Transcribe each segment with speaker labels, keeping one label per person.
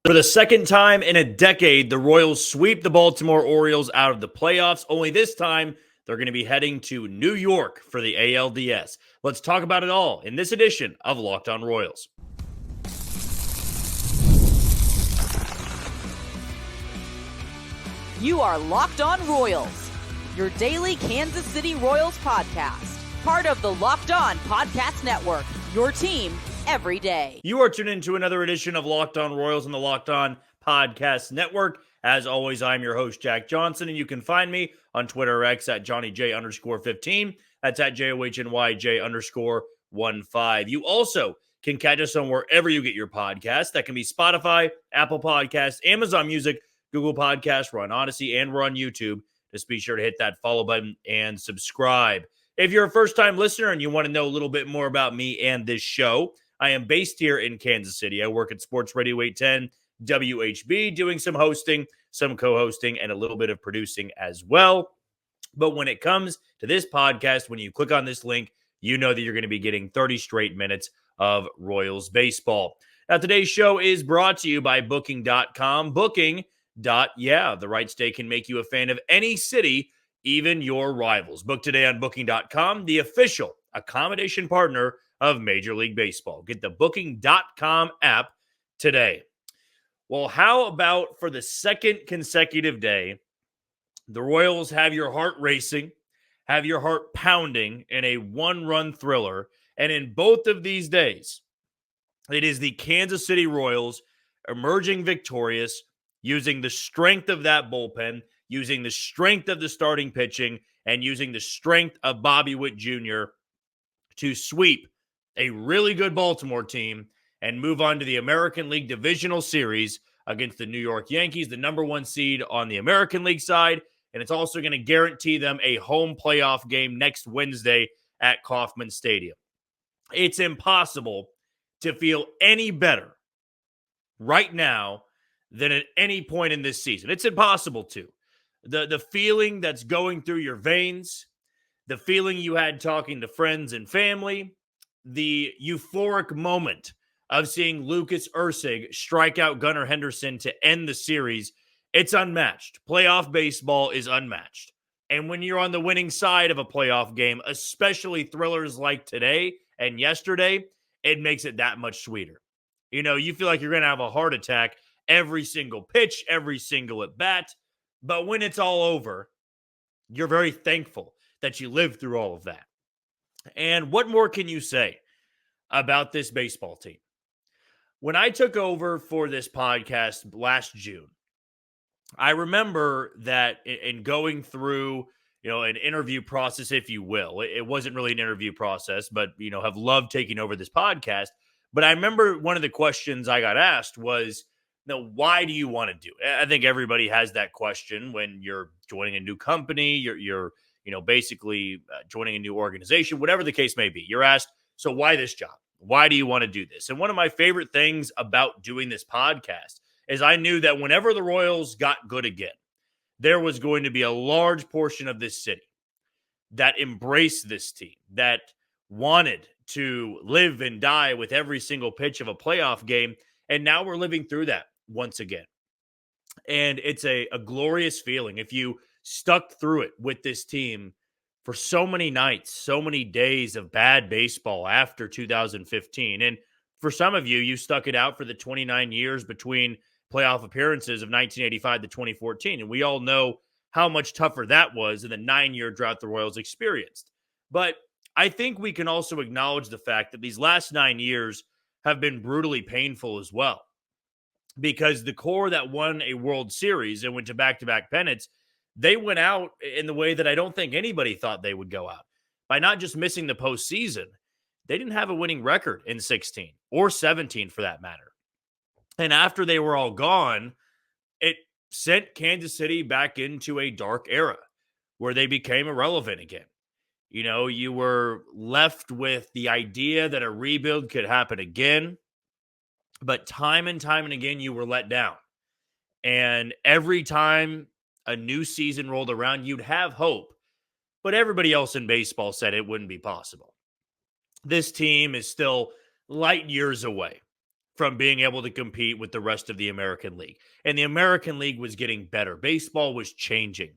Speaker 1: For the second time in a decade, the Royals sweep the Baltimore Orioles out of the playoffs. Only this time, they're going to be heading to New York for the ALDS. Let's talk about it all in this edition of Locked On Royals.
Speaker 2: You are Locked On Royals, your daily Kansas City Royals podcast. Part of the Locked On Podcast Network, your team every day.
Speaker 1: You are tuned into another edition of Locked On Royals on the Locked On Podcast Network. As always, I'm your host, Jack Johnson, and you can find me on Twitter or X at JohnnyJ_15. That's at JOHNYJ_15. You also can catch us on wherever you get your podcasts. That can be Spotify, Apple Podcasts, Amazon Music, Google Podcasts. We're on Odyssey and we're on YouTube. Just be sure to hit that follow button and subscribe. If you're a first-time listener and you want to know a little bit more about me and this show, I am based here in Kansas City. I work at Sports Radio 810 WHB, doing some hosting, some co-hosting, and a little bit of producing as well. But when it comes to this podcast, when you click on this link, you know that you're going to be getting 30 straight minutes of Royals baseball. Now, today's show is brought to you by Booking.com. Booking.yeah, the right stay can make you a fan of any city, even your rivals. Book today on Booking.com, the official accommodation partner of Major League Baseball. Get the Booking.com app today. Well, how about for the second consecutive day, the Royals have your heart racing, have your heart pounding in a one-run thriller, and in both of these days, it is the Kansas City Royals emerging victorious, using the strength of that bullpen, using the strength of the starting pitching, and using the strength of Bobby Witt Jr. to sweep a really good Baltimore team and move on to the American League Divisional Series against the New York Yankees, the number one seed on the American League side. And it's also going to guarantee them a home playoff game next Wednesday at Kauffman Stadium. It's impossible to feel any better right now than at any point in this season. It's impossible to. The feeling that's going through your veins, the feeling you had talking to friends and family, the euphoric moment of seeing Lucas Erceg strike out Gunnar Henderson to end the series, it's unmatched. Playoff baseball is unmatched. And when you're on the winning side of a playoff game, especially thrillers like today and yesterday, it makes it that much sweeter. You know, you feel like you're going to have a heart attack every single pitch, every single at bat. But when it's all over, you're very thankful that you lived through all of that. And what more can you say about this baseball team? When I took over for this podcast last June, I remember that in going through, an interview process, if you will. It wasn't really an interview process, but, have loved taking over this podcast. But I remember one of the questions I got asked was, why do you want to do it? I think everybody has that question when you're joining a new company, you're basically joining a new organization, whatever the case may be. You're asked, so why this job? Why do you want to do this? And one of my favorite things about doing this podcast is I knew that whenever the Royals got good again, there was going to be a large portion of this city that embraced this team, that wanted to live and die with every single pitch of a playoff game. And now we're living through that once again. And it's a glorious feeling. If you stuck through it with this team for so many nights, so many days of bad baseball after 2015. And for some of you, you stuck it out for the 29 years between playoff appearances of 1985 to 2014. And we all know how much tougher that was in the 9-year drought the Royals experienced. But I think we can also acknowledge the fact that these last 9 years have been brutally painful as well. Because the core that won a World Series and went to back-to-back pennants, they went out in the way that I don't think anybody thought they would go out. By not just missing the postseason, they didn't have a winning record in 16 or 17 for that matter. And after they were all gone, it sent Kansas City back into a dark era where they became irrelevant again. You were left with the idea that a rebuild could happen again. But time and again, you were let down. And every time a new season rolled around, you'd have hope. But everybody else in baseball said it wouldn't be possible. This team is still light years away from being able to compete with the rest of the American League. And the American League was getting better. Baseball was changing.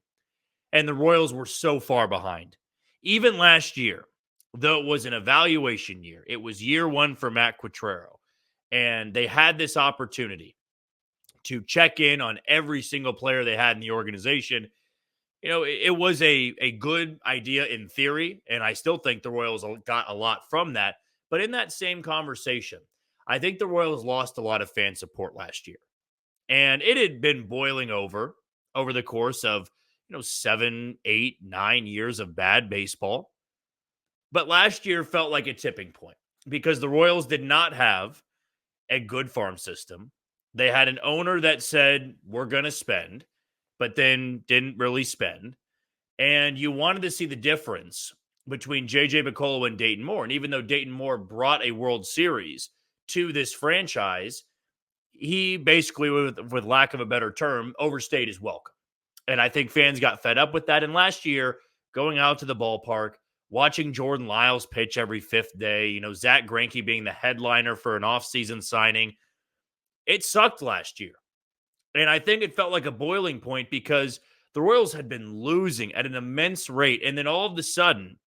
Speaker 1: And the Royals were so far behind. Even last year, though it was an evaluation year, it was year one for Matt Quatraro. And they had this opportunity to check in on every single player they had in the organization. It was a good idea in theory, and I still think the Royals got a lot from that. But in that same conversation, I think the Royals lost a lot of fan support last year. And it had been boiling over the course of, 7, 8, 9 years of bad baseball. But last year felt like a tipping point because the Royals did not have a good farm system. They had an owner that said, we're going to spend, but then didn't really spend. And you wanted to see the difference between J.J. Picollo and Dayton Moore. And even though Dayton Moore brought a World Series to this franchise, he basically, with lack of a better term, overstayed his welcome. And I think fans got fed up with that. And last year, going out to the ballpark, watching Jordan Lyles pitch every fifth day, Zach Greinke being the headliner for an offseason signing, it sucked last year. And I think it felt like a boiling point because the Royals had been losing at an immense rate. And then all of a sudden,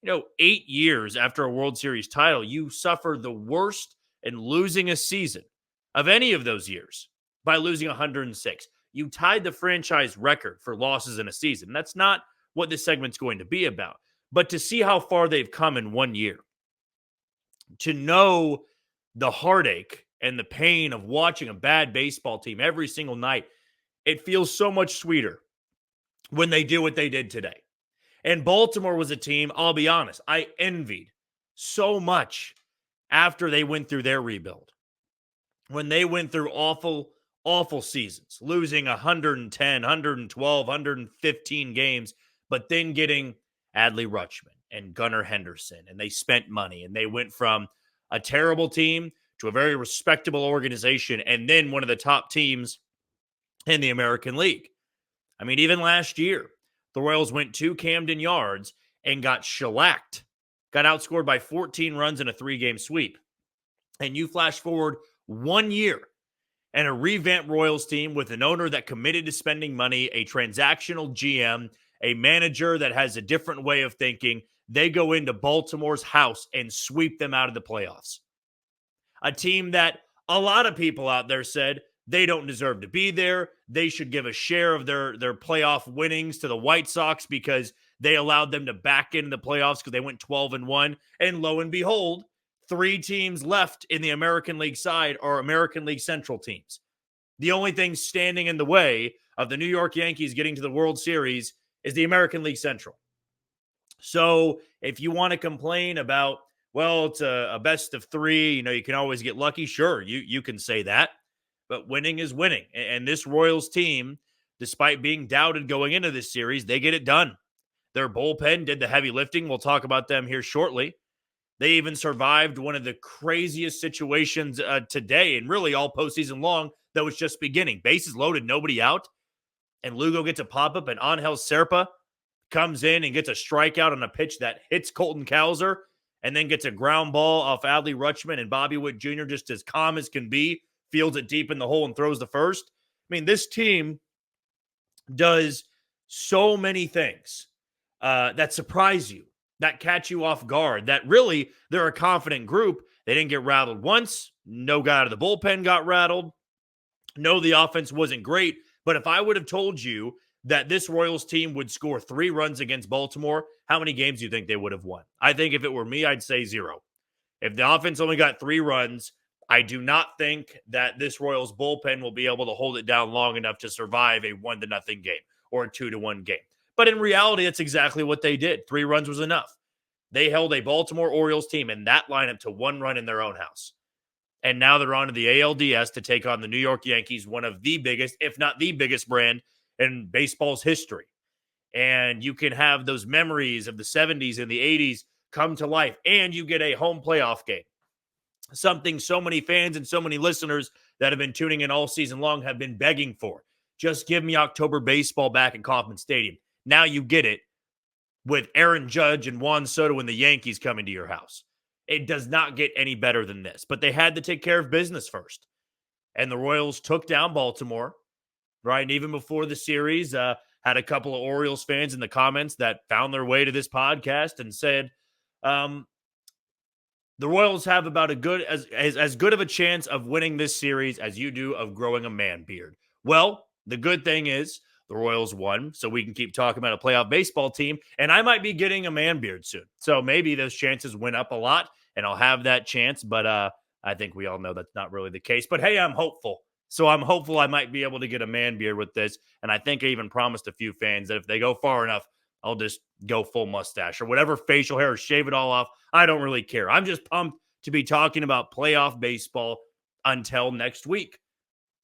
Speaker 1: 8 years after a World Series title, you suffer the worst in losing a season of any of those years by losing 106. You tied the franchise record for losses in a season. That's not what this segment's going to be about. But to see how far they've come in 1 year, to know the heartache and the pain of watching a bad baseball team every single night, it feels so much sweeter when they do what they did today. And Baltimore was a team, I'll be honest, I envied so much after they went through their rebuild. When they went through awful, awful seasons, losing 110, 112, 115 games, but then getting Adley Rutschman and Gunnar Henderson, and they spent money, and they went from a terrible team to a very respectable organization, and then one of the top teams in the American League. I mean, even last year, the Royals went to Camden Yards and got shellacked, got outscored by 14 runs in a 3-game sweep. And you flash forward 1 year, and a revamped Royals team with an owner that committed to spending money, a transactional GM, a manager that has a different way of thinking. They go into Baltimore's house and sweep them out of the playoffs. A team that a lot of people out there said they don't deserve to be there. They should give a share of their playoff winnings to the White Sox because they allowed them to back into the playoffs because they went 12-1. And lo and behold, 3 teams left in the American League side are American League Central teams. The only thing standing in the way of the New York Yankees getting to the World Series is the American League Central. So if you want to complain about, well, it's a best of 3, you can always get lucky. Sure, you can say that. But winning is winning. And this Royals team, despite being doubted going into this series, they get it done. Their bullpen did the heavy lifting. We'll talk about them here shortly. They even survived one of the craziest situations today and really all postseason long that was just beginning. Bases loaded, nobody out. And Lugo gets a pop-up, and Angel Serpa comes in and gets a strikeout on a pitch that hits Colton Cowser and then gets a ground ball off Adley Rutschman, and Bobby Witt Jr., just as calm as can be, fields it deep in the hole and throws the first. I mean, this team does so many things that surprise you, that catch you off guard, that really they're a confident group. They didn't get rattled once. No guy out of the bullpen got rattled. No, the offense wasn't great. But if I would have told you that this Royals team would score 3 runs against Baltimore, how many games do you think they would have won? I think if it were me, I'd say 0. If the offense only got 3 runs, I do not think that this Royals bullpen will be able to hold it down long enough to survive a 1-0 game or a 2-1 game. But in reality, that's exactly what they did. 3 runs was enough. They held a Baltimore Orioles team in that lineup to 1 run in their own house. And now they're on to the ALDS to take on the New York Yankees, one of the biggest, if not the biggest brand in baseball's history. And you can have those memories of the 70s and the 80s come to life, and you get a home playoff game. Something so many fans and so many listeners that have been tuning in all season long have been begging for. Just give me October baseball back at Kauffman Stadium. Now you get it with Aaron Judge and Juan Soto and the Yankees coming to your house. It does not get any better than this, but they had to take care of business first. And the Royals took down Baltimore, right? And even before the series, had a couple of Orioles fans in the comments that found their way to this podcast and said, the Royals have about as good of a chance of winning this series as you do of growing a man beard. Well, the good thing is the Royals won, so we can keep talking about a playoff baseball team, and I might be getting a man beard soon. So maybe those chances went up a lot, and I'll have that chance, but I think we all know that's not really the case. But hey, I'm hopeful. So I'm hopeful I might be able to get a man beard with this, and I think I even promised a few fans that if they go far enough, I'll just go full mustache or whatever facial hair or shave it all off. I don't really care. I'm just pumped to be talking about playoff baseball until next week.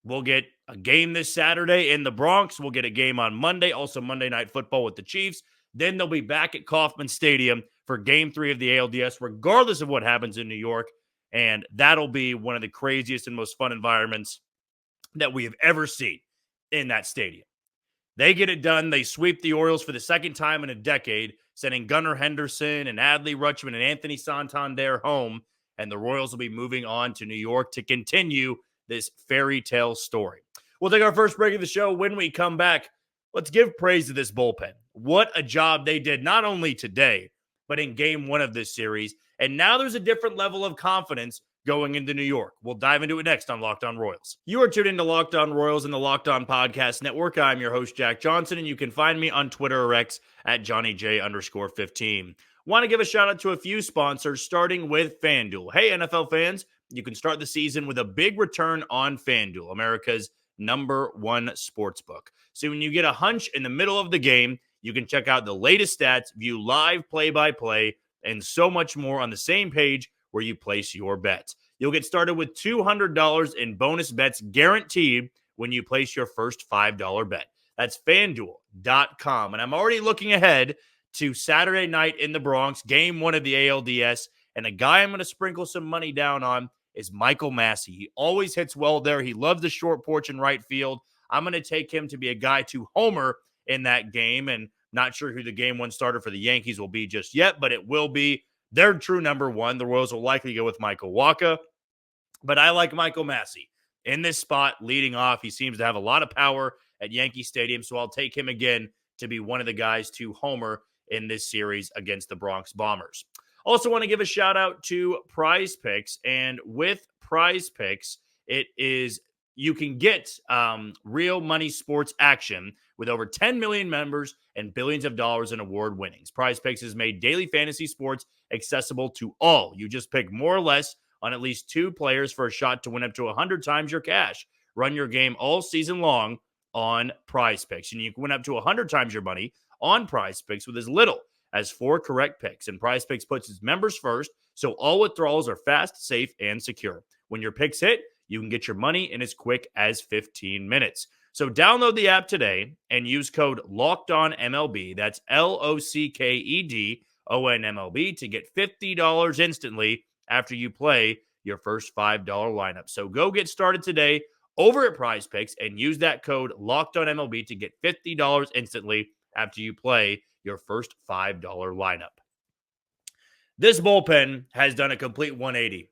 Speaker 1: We'll get a game this Saturday in the Bronx. We'll get a game on Monday, also Monday Night Football with the Chiefs. Then they'll be back at Kauffman Stadium for Game 3 of the ALDS, regardless of what happens in New York. And that'll be one of the craziest and most fun environments that we have ever seen in that stadium. They get it done. They sweep the Orioles for the second time in a decade, sending Gunnar Henderson and Adley Rutschman and Anthony Santander home. And the Royals will be moving on to New York to continue this fairy tale story. We'll take our first break of the show. When we come back, let's give praise to this bullpen. What a job they did, not only today, but in game 1 of this series. And now there's a different level of confidence going into New York. We'll dive into it next on Locked On Royals. You are tuned into Locked On Royals and the Locked On Podcast Network. I'm your host, Jack Johnson, and you can find me on Twitter or X at JohnnyJ_15. Want to give a shout out to a few sponsors, starting with FanDuel. Hey, NFL fans, you can start the season with a big return on FanDuel, America's #1 sportsbook. So when you get a hunch in the middle of the game, you can check out the latest stats, view live play-by-play, and so much more on the same page where you place your bets. You'll get started with $200 in bonus bets guaranteed when you place your first $5 bet. That's FanDuel.com. And I'm already looking ahead to Saturday night in the Bronx, game 1 of the ALDS. And a guy I'm going to sprinkle some money down on is Michael Massey. He always hits well there. He loves the short porch in right field. I'm going to take him to be a guy to homer in that game. And not sure who the game 1 starter for the Yankees will be just yet, but it will be their true #1. The Royals will likely go with Michael Wacha. But I like Michael Massey in this spot leading off. He seems to have a lot of power at Yankee Stadium, so I'll take him again to be one of the guys to homer in this series against the Bronx Bombers. Also want to give a shout out to PrizePicks, and with PrizePicks, you can get real money sports action with over 10 million members and billions of dollars in award winnings. PrizePicks has made daily fantasy sports accessible to all. You just pick more or less on at least 2 players for a shot to win up to 100 times your cash. Run your game all season long on PrizePicks, and you can win up to 100 times your money on PrizePicks with as little as 4 correct picks. And PrizePicks puts its members first, so all withdrawals are fast, safe, and secure. When your picks hit, you can get your money in as quick as 15 minutes. So download the app today and use code LOCKEDONMLB. That's LOCKEDONMLB to get $50 instantly after you play your first $5 lineup. So go get started today over at PrizePicks and use that code LOCKEDONMLB to get $50 instantly after you play your first $5 lineup. This bullpen has done a complete 180.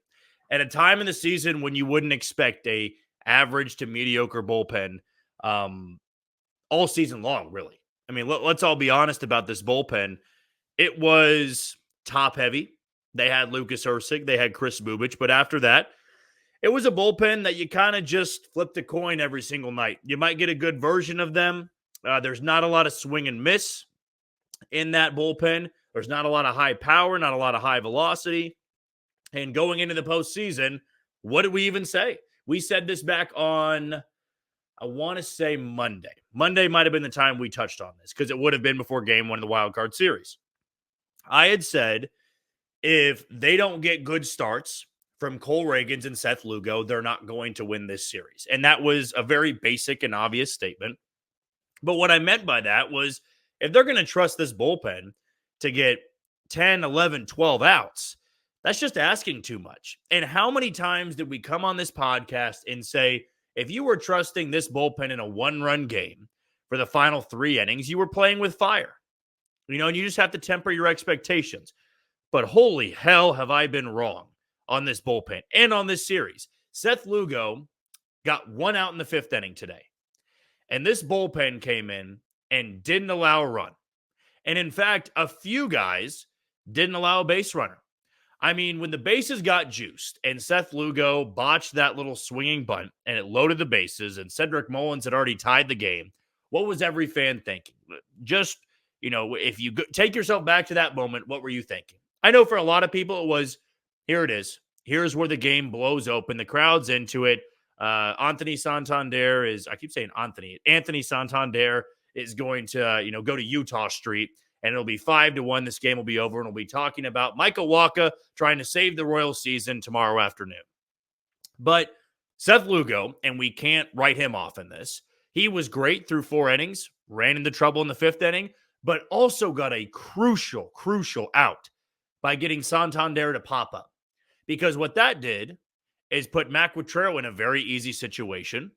Speaker 1: At a time in the season when you wouldn't expect a average to mediocre bullpen all season long, really. I mean, let's all be honest about this bullpen. It was top heavy. They had Lucas Erceg, they had Chris Bubich, but after that, it was a bullpen that you kind of just flipped a coin every single night. You might get a good version of them. There's not a lot of swing and miss in that bullpen. There's not a lot of high power, not a lot of high velocity. And going into the postseason, what did we even say? We said this back on, I want to say Monday. Monday might have been the time we touched on this because it would have been before game 1 of the wild card series. I had said if they don't get good starts from Cole Reagans and Seth Lugo, they're not going to win this series. And that was a very basic and obvious statement. But what I meant by that was if they're going to trust this bullpen to get 10, 11, 12 outs, that's just asking too much. And how many times did we come on this podcast and say, if you were trusting this bullpen in a 1-run game for the final 3 innings, you were playing with fire. And you just have to temper your expectations. But holy hell have I been wrong on this bullpen and on this series. Seth Lugo got one out in the 5th inning today. And this bullpen came in and didn't allow a run. And in fact, a few guys didn't allow a base runner. I mean, when the bases got juiced and Seth Lugo botched that little swinging bunt and it loaded the bases and Cedric Mullins had already tied the game, what was every fan thinking? Just, if you take yourself back to that moment, what were you thinking? I know for a lot of people it was, here it is. Here's where the game blows open. The crowd's into it. Anthony Santander is going to, go to Utah Street, and it'll be 5-1. This game will be over, and we'll be talking about Michael Wacha trying to save the Royals season tomorrow afternoon. But Seth Lugo, and we can't write him off in this, he was great through 4 innings, ran into trouble in the 5th inning, but also got a crucial out by getting Santander to pop up. Because what that did is put Matt Quatrero in a very easy situation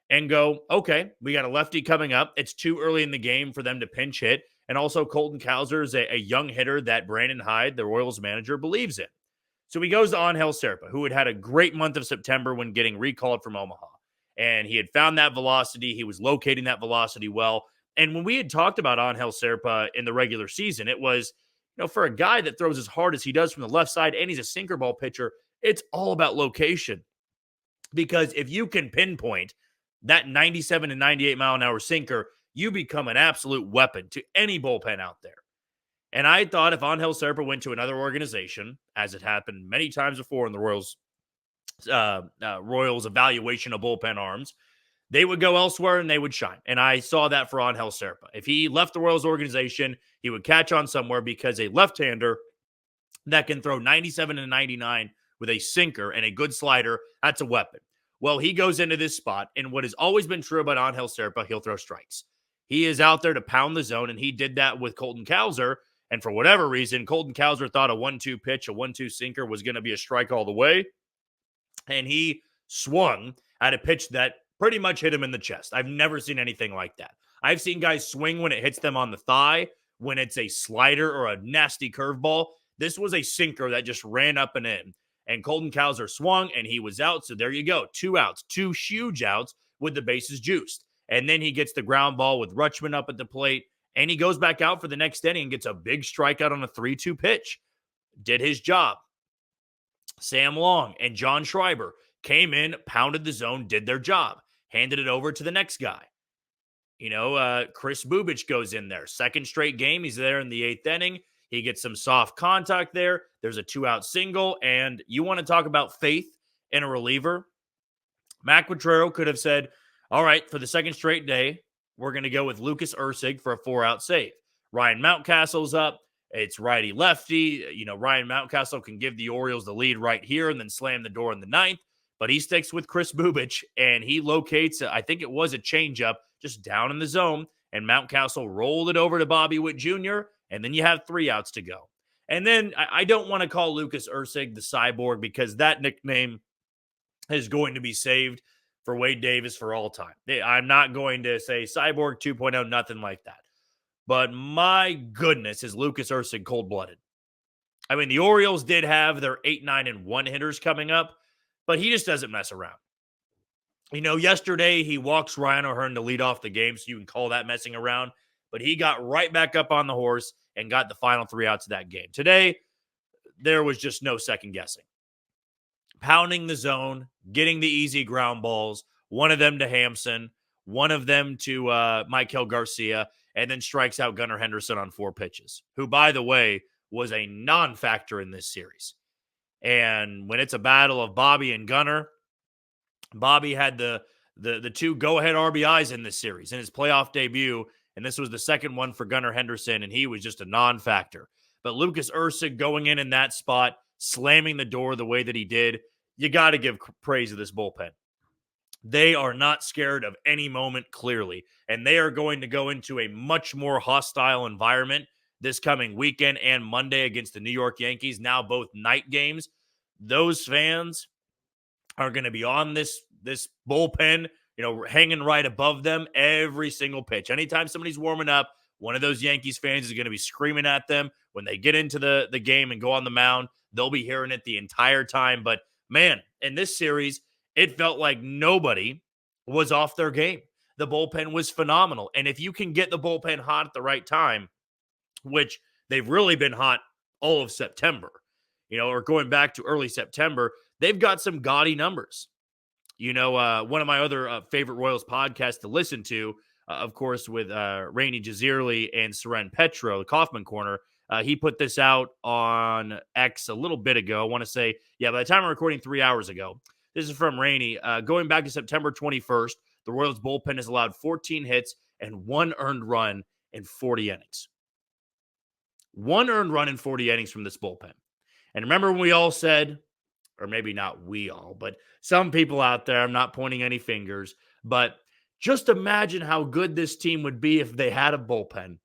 Speaker 1: and go, okay, we got a lefty coming up. It's too early in the game for them to pinch hit. And also Colton Cowser is a young hitter that Brandon Hyde, the Royals manager, believes in. So he goes to Angel Serpa, who had a great month of September when getting recalled from Omaha. And he had found that velocity. He was locating that velocity well. And when we had talked about Angel Serpa in the regular season, it was, for a guy that throws as hard as he does from the left side and he's a sinker ball pitcher, it's all about location. Because if you can pinpoint that 97 and 98 mile an hour sinker, you become an absolute weapon to any bullpen out there. And I thought if Angel Serpa went to another organization, as it happened many times before in the Royals evaluation of bullpen arms, they would go elsewhere and they would shine. And I saw that for Angel Serpa. If he left the Royals organization, he would catch on somewhere because a left-hander that can throw 97 and 99 with a sinker and a good slider, that's a weapon. Well, he goes into this spot, and what has always been true about Angel Serpa, he'll throw strikes. He is out there to pound the zone, and he did that with Colton Cowser. And for whatever reason, Colton Cowser thought a 1-2 pitch, a 1-2 sinker was going to be a strike all the way. And he swung at a pitch that pretty much hit him in the chest. I've never seen anything like that. I've seen guys swing when it hits them on the thigh, when it's a slider or a nasty curveball. This was a sinker that just ran up and in. And Colton Cowser swung, and he was out. So there you go. 2 outs, 2 huge outs with the bases juiced. And then he gets the ground ball with Rutschman up at the plate, and he goes back out for the next inning and gets a big strikeout on a 3-2 pitch. Did his job. Sam Long and John Schreiber came in, pounded the zone, did their job, handed it over to the next guy. Chris Bubich goes in there. Second straight game, he's there in the 8th inning. He gets some soft contact there. There's a 2-out single, and you want to talk about faith in a reliever? Matt Quatrero could have said, all right, for the second straight day, we're going to go with Lucas Ursig for a 4-out save. Ryan Mountcastle's up. It's righty-lefty. Ryan Mountcastle can give the Orioles the lead right here and then slam the door in the 9th. But he sticks with Chris Bubich, and he locates, I think it was a changeup, just down in the zone. And Mountcastle rolled it over to Bobby Witt Jr., and then you have 3 outs to go. And then I don't want to call Lucas Ursig the Cyborg because that nickname is going to be saved for Wade Davis for all time. I'm not going to say Cyborg 2.0, nothing like that. But my goodness, is Lucas Ursig cold-blooded. I mean, the Orioles did have their 8, 9, and 1 hitters coming up, but he just doesn't mess around. Yesterday he walks Ryan O'Hearn to lead off the game, so you can call that messing around. But he got right back up on the horse and got the final 3 outs of that game. Today, there was just no second guessing. Pounding the zone, getting the easy ground balls, one of them to Hampson, one of them to Maikel Garcia, and then strikes out Gunnar Henderson on 4 pitches, who, by the way, was a non-factor in this series. And when it's a battle of Bobby and Gunnar, Bobby had the 2 go-ahead RBIs in this series in his playoff debut, and this was the second one for Gunnar Henderson, and he was just a non-factor. But Lucas Ursig going in that spot, slamming the door the way that he did, you got to give praise to this bullpen. They are not scared of any moment, clearly, and they are going to go into a much more hostile environment this coming weekend and Monday against the New York Yankees, now both night games. Those fans are going to be on this bullpen, hanging right above them every single pitch. Anytime somebody's warming up, One of those Yankees fans is going to be screaming at them when they get into the game and go on the mound. They'll be hearing it the entire time. But man, in this series, it felt like nobody was off their game. The bullpen was phenomenal. And if you can get the bullpen hot at the right time, which they've really been hot all of September, or going back to early September, they've got some gaudy numbers. One of my other favorite Royals podcasts to listen to, of course, with Rainey Jazirli and Seren Petro, the Kaufman Corner, he put this out on X a little bit ago. I want to say, by the time I'm recording 3 hours ago, this is from Rainey. Going back to September 21st, the Royals bullpen has allowed 14 hits and 1 earned run in 40 innings. 1 earned run in 40 innings from this bullpen. And remember when we all said, or maybe not we all, but some people out there, I'm not pointing any fingers, but just imagine how good this team would be if they had a bullpen.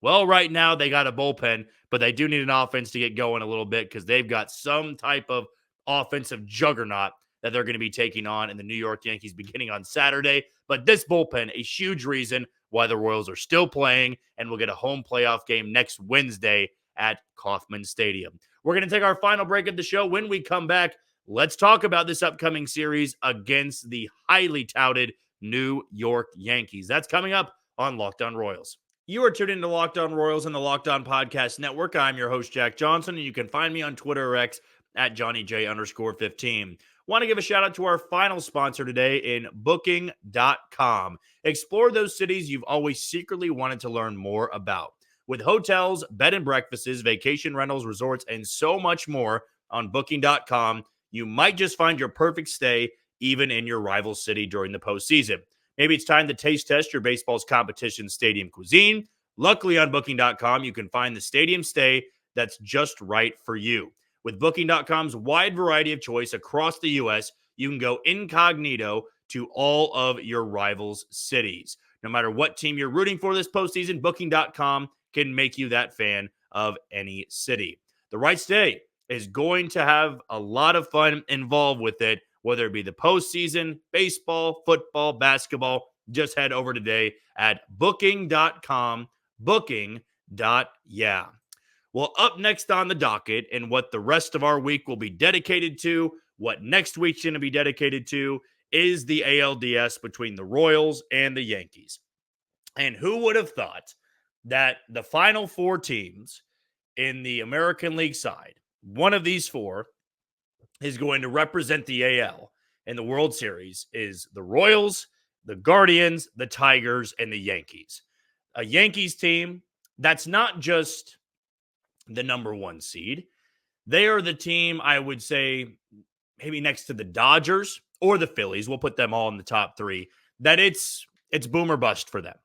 Speaker 1: Well, right now they got a bullpen, but they do need an offense to get going a little bit because they've got some type of offensive juggernaut that they're going to be taking on in the New York Yankees beginning on Saturday. But this bullpen, a huge reason why the Royals are still playing and will get a home playoff game next Wednesday at Kauffman Stadium. We're going to take our final break of the show. When we come back, let's talk about this upcoming series against the highly touted New York Yankees. That's coming up on Locked On Royals. You are tuned into Locked On Royals and the Locked On Podcast Network. I'm your host, Jack Johnson, and you can find me on Twitter or X at JohnnyJ_15. Want to give a shout out to our final sponsor today in Booking.com. Explore those cities you've always secretly wanted to learn more about. With hotels, bed and breakfasts, vacation rentals, resorts, and so much more on Booking.com, you might just find your perfect stay even in your rival city during the postseason. Maybe it's time to taste test your baseball's competition stadium cuisine. Luckily on Booking.com, you can find the stadium stay that's just right for you. With Booking.com's wide variety of choice across the U.S., you can go incognito to all of your rivals' cities. No matter what team you're rooting for this postseason, Booking.com can make you that fan of any city. The right stay is going to have a lot of fun involved with it, whether it be the postseason, baseball, football, basketball. Just head over today at Booking.com, Booking.yeah. Well, up next on the docket and what the rest of our week will be dedicated to, what next week's going to be dedicated to, is the ALDS between the Royals and the Yankees. And who would have thought that the final 4 teams in the American League side, one of these 4 is going to represent the AL in the World Series, is the Royals, the Guardians, the Tigers, and the Yankees. A Yankees team that's not just the number 1 seed. They are the team, I would say, maybe next to the Dodgers or the Phillies. We'll put them all in the top 3. That it's boom or bust for them.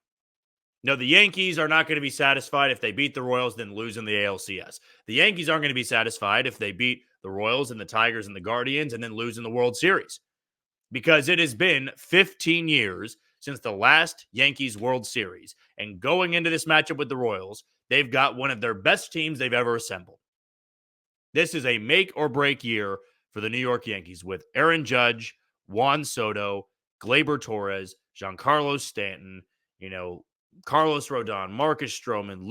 Speaker 1: No, the Yankees are not going to be satisfied if they beat the Royals, then lose in the ALCS. The Yankees aren't going to be satisfied if they beat the Royals and the Tigers and the Guardians and then lose in the World Series. Because it has been 15 years since the last Yankees World Series. And going into this matchup with the Royals, they've got one of their best teams they've ever assembled. This is a make or break year for the New York Yankees with Aaron Judge, Juan Soto, Gleyber Torres, Giancarlo Stanton, Carlos Rodon, Marcus Stroman,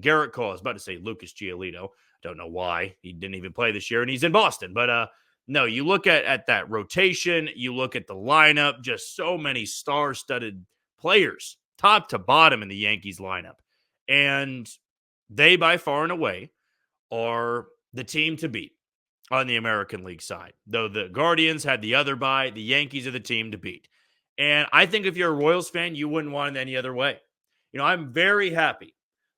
Speaker 1: Garrett Cole. I was about to say Lucas Giolito. Don't know why. He didn't even play this year, and he's in Boston. But no, you look at that rotation, you look at the lineup, just so many star-studded players, top to bottom in the Yankees lineup. And they, by far and away, are the team to beat on the American League side. Though the Guardians had the other bye, the Yankees are the team to beat. And I think if you're a Royals fan, you wouldn't want it any other way. I'm very happy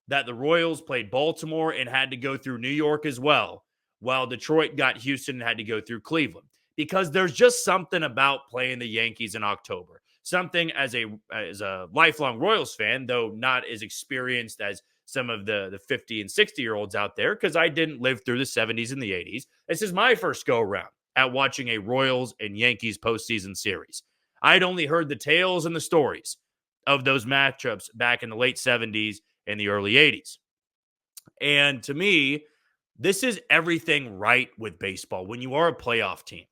Speaker 1: that the Royals played Baltimore and had to go through New York as well, while Detroit got Houston and had to go through Cleveland. Because there's just something about playing the Yankees in October. Something as a lifelong Royals fan, though not as experienced as some of the 50 and 60-year-olds out there, because I didn't live through the 70s and the 80s. This is my first go-around at watching a Royals and Yankees postseason series. I'd only heard the tales and the stories of those matchups back in the late 70s and the early 80s. And to me, this is everything right with baseball when you are a playoff team.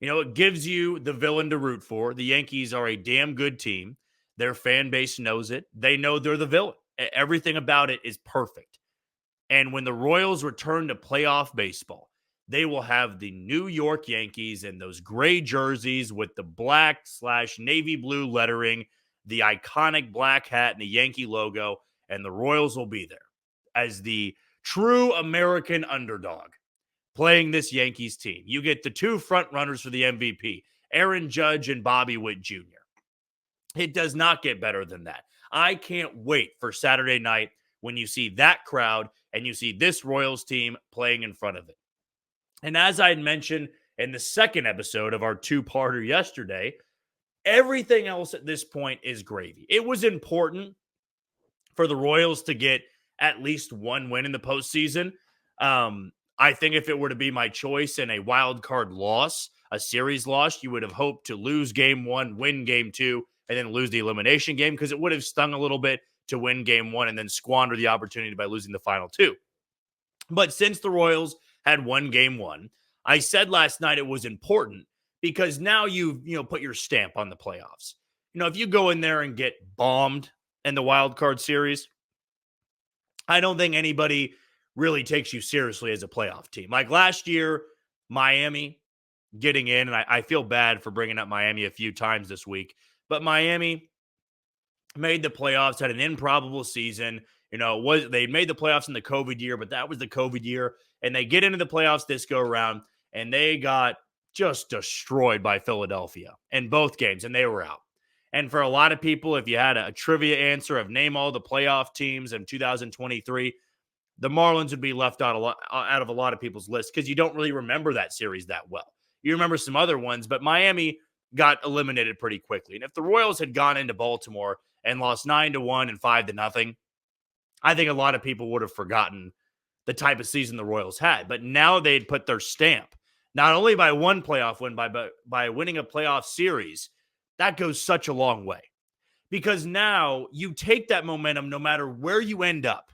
Speaker 1: It gives you the villain to root for. The Yankees are a damn good team. Their fan base knows it. They know they're the villain. Everything about it is perfect. And when the Royals return to playoff baseball, they will have the New York Yankees and those gray jerseys with the black/navy blue lettering, the iconic black hat and the Yankee logo, and the Royals will be there as the true American underdog playing this Yankees team. You get the two front runners for the MVP, Aaron Judge and Bobby Witt Jr. It does not get better than that. I can't wait for Saturday night when you see that crowd and you see this Royals team playing in front of it. And as I had mentioned in the second episode of our two-parter yesterday, everything else at this point is gravy. It was important for the Royals to get at least one win in the postseason. I think if it were to be my choice in a wild card loss, a series loss, you would have hoped to lose game one, win game two, and then lose the elimination game, because it would have stung a little bit to win game one and then squander the opportunity by losing the final two. But since the Royals had won game one, I said last night it was important because now you've put your stamp on the playoffs. If you go in there and get bombed in the wild card series, I don't think anybody really takes you seriously as a playoff team. Like last year, Miami getting in, and I feel bad for bringing up Miami a few times this week, but Miami made the playoffs, had an improbable season. They made the playoffs in the COVID year, but that was the COVID year, and they get into the playoffs this go around, and they got just destroyed by Philadelphia in both games, and they were out. And for a lot of people, if you had a trivia answer of name all the playoff teams in 2023, the Marlins would be left out of a lot of people's lists because you don't really remember that series that well. You remember some other ones, but Miami got eliminated pretty quickly. And if the Royals had gone into Baltimore and lost 9-1 and 5-0, I think a lot of people would have forgotten the type of season the Royals had. But now they'd put their stamp, not only by one playoff win, by winning a playoff series. That goes such a long way, because now you take that momentum no matter where you end up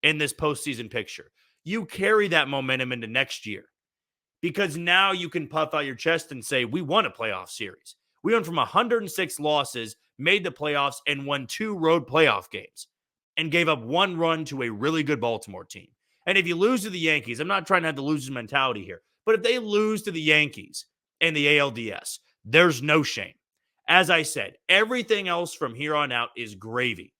Speaker 1: in this postseason picture. You carry that momentum into next year, because now you can puff out your chest and say, we won a playoff series. We went from 106 losses, made the playoffs, and won 2 road playoff games and gave up 1 run to a really good Baltimore team. And if you lose to the Yankees, I'm not trying to have the loser's mentality here, but if they lose to the Yankees in the ALDS, there's no shame. As I said, everything else from here on out is gravy.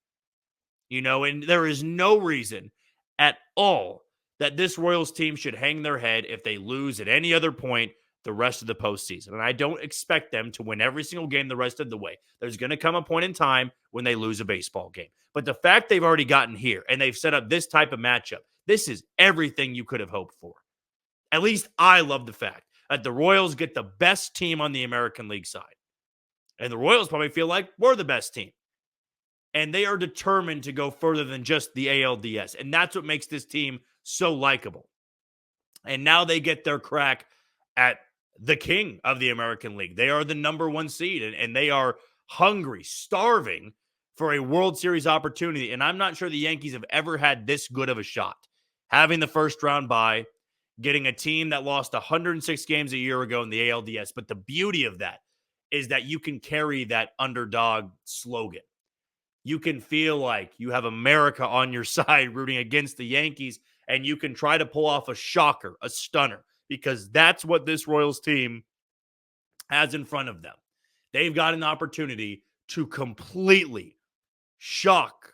Speaker 1: And there is no reason at all that this Royals team should hang their head if they lose at any other point the rest of the postseason. And I don't expect them to win every single game the rest of the way. There's going to come a point in time when they lose a baseball game. But the fact they've already gotten here and they've set up this type of matchup, this is everything you could have hoped for. At least I love the fact that the Royals get the best team on the American League side. And the Royals probably feel like we're the best team. And they are determined to go further than just the ALDS. And that's what makes this team so likable. And now they get their crack at the king of the American League. They are the number 1 seed, and they are hungry, starving for a World Series opportunity. And I'm not sure the Yankees have ever had this good of a shot. Having the first round bye, getting a team that lost 106 games a year ago in the ALDS. But the beauty of that is that you can carry that underdog slogan. You can feel like you have America on your side rooting against the Yankees, and you can try to pull off a shocker, a stunner, because that's what this Royals team has in front of them. They've got an opportunity to completely shock,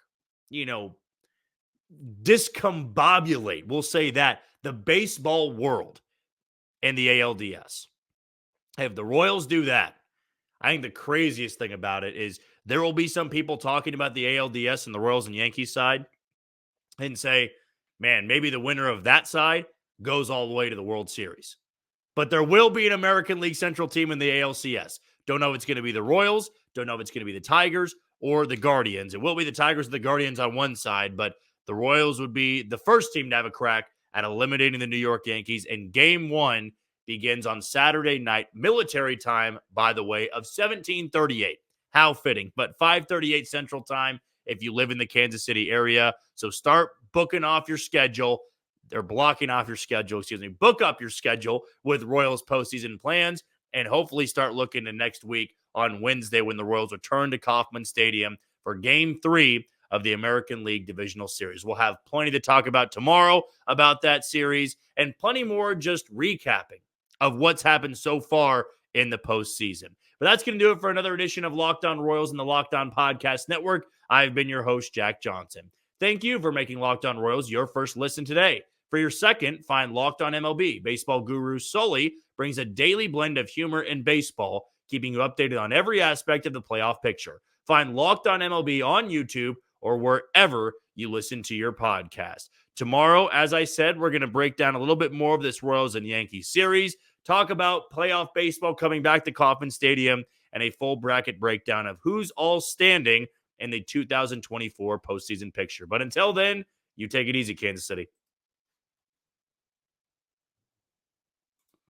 Speaker 1: discombobulate, we'll say that, the baseball world in the ALDS. If the Royals do that, I think the craziest thing about it is there will be some people talking about the ALDS and the Royals and Yankees side and say, man, maybe the winner of that side goes all the way to the World Series. But there will be an American League Central team in the ALCS. Don't know if it's going to be the Royals. Don't know if it's going to be the Tigers or the Guardians. It will be the Tigers and the Guardians on one side, but the Royals would be the first team to have a crack at eliminating the New York Yankees. And game 1 begins on Saturday night, military time, by the way, of 1738. How fitting, but 5:38 Central Time if you live in the Kansas City area. So start booking off your schedule. They're blocking off your schedule, Book up your schedule with Royals postseason plans, and hopefully start looking to next week on Wednesday when the Royals return to Kauffman Stadium for Game 3 of the American League Divisional Series. We'll have plenty to talk about tomorrow about that series and plenty more just recapping of what's happened so far in the postseason. But that's going to do it for another edition of Locked On Royals and the Locked On Podcast Network. I've been your host, Jack Johnson. Thank you for making Locked On Royals your first listen today. For your second, find Locked On MLB. Baseball guru Sully brings a daily blend of humor and baseball, keeping you updated on every aspect of the playoff picture. Find Locked On MLB on YouTube or wherever you listen to your podcast. Tomorrow, as I said, we're going to break down a little bit more of this Royals and Yankees series, talk about playoff baseball coming back to Kauffman Stadium, and a full bracket breakdown of who's all standing in the 2024 postseason picture. But until then, you take it easy, Kansas City.